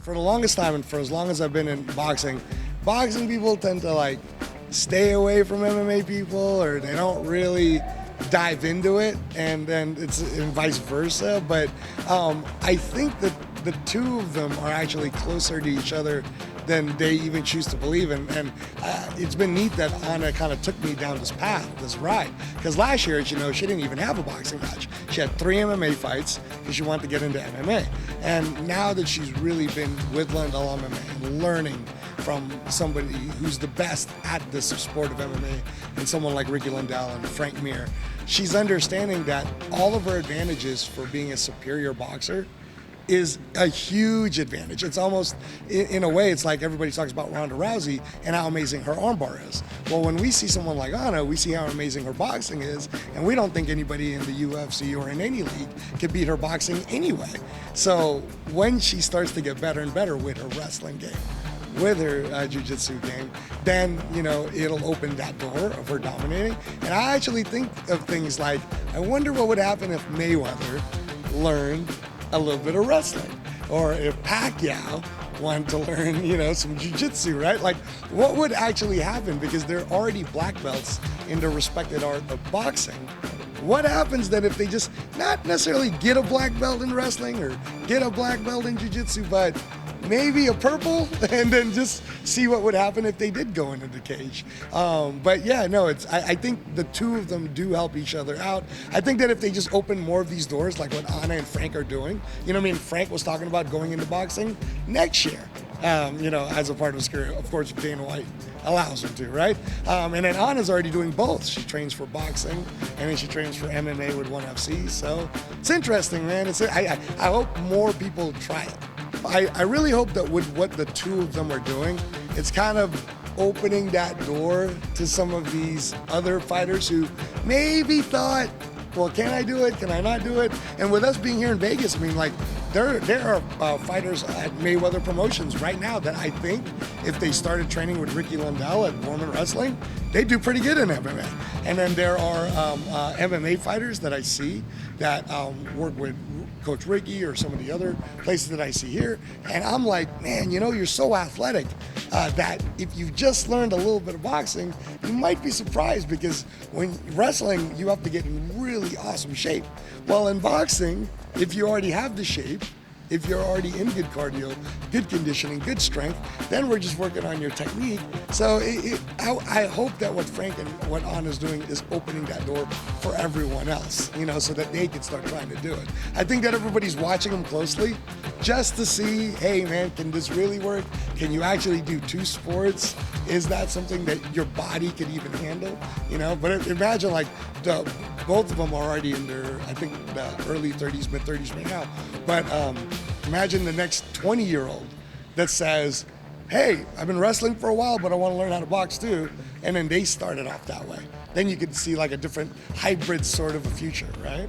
for the longest time and for as long as I've been in boxing, boxing people tend to like stay away from MMA people, or they don't really dive into it, and then it's and vice versa. But I think that the two of them are actually closer to each other than they even choose to believe in. And it's been neat that Anna kind of took me down this path, this ride. Because last year, as you know, she didn't even have a boxing match. She had 3 MMA fights because she wanted to get into MMA. And now that she's really been with Lundell MMA and learning from somebody who's the best at this sport of MMA, and someone like Ricky Lundell and Frank Mir, she's understanding that all of her advantages for being a superior boxer is a huge advantage. It's almost, in a way, it's like everybody talks about Ronda Rousey and how amazing her armbar is. Well, when we see someone like Anna, we see how amazing her boxing is, and we don't think anybody in the UFC or in any league can beat her boxing anyway. So when she starts to get better and better with her wrestling game, with her jiu-jitsu game, then, you know, it'll open that door of her dominating. And I actually think of things like, I wonder what would happen if Mayweather learned a little bit of wrestling, or if Pacquiao wanted to learn, you know, some jiu-jitsu, right? Like, what would actually happen? Because they're already black belts in the respected art of boxing. What happens then if they just not necessarily get a black belt in wrestling or get a black belt in jiu-jitsu, but maybe a purple, and then just see what would happen if they did go into the cage. But yeah, no, I think the two of them do help each other out. I think that if they just open more of these doors, like what Anna and Frank are doing, you know what I mean? Frank was talking about going into boxing next year, you know, as a part of his career. Of course, Dana White allows him to, right? And then Anna's already doing both. She trains for boxing, and then she trains for MMA with ONE FC. So it's interesting, man. I hope more people try it. I really hope that with what the two of them are doing, it's kind of opening that door to some of these other fighters who maybe thought, well, can I do it? Can I not do it? And with us being here in Vegas, I mean, like, there are fighters at Mayweather Promotions right now that I think if they started training with Ricky Lundell at Gorman Wrestling, they do pretty good in MMA. And then there are MMA fighters that I see that work with Coach Ricky or some of the other places that I see here. And I'm like, man, you know, you're so athletic that if you've just learned a little bit of boxing, you might be surprised, because when wrestling, you have to get in really awesome shape. Well, in boxing, if you already have the shape, if you're already in good cardio, good conditioning, good strength, then we're just working on your technique. So I hope that what Frank and what Anna's doing is opening that door for everyone else, you know, so that they can start trying to do it. I think that everybody's watching them closely just to see, hey man, can this really work? Can you actually do 2 sports? Is that something that your body could even handle? You know, but imagine like both of them are already in their, I think, the early 30s, mid 30s right now. But imagine the next 20-year-old that says, hey, I've been wrestling for a while, but I want to learn how to box too. And then they started off that way. Then you could see like a different hybrid sort of a future, right?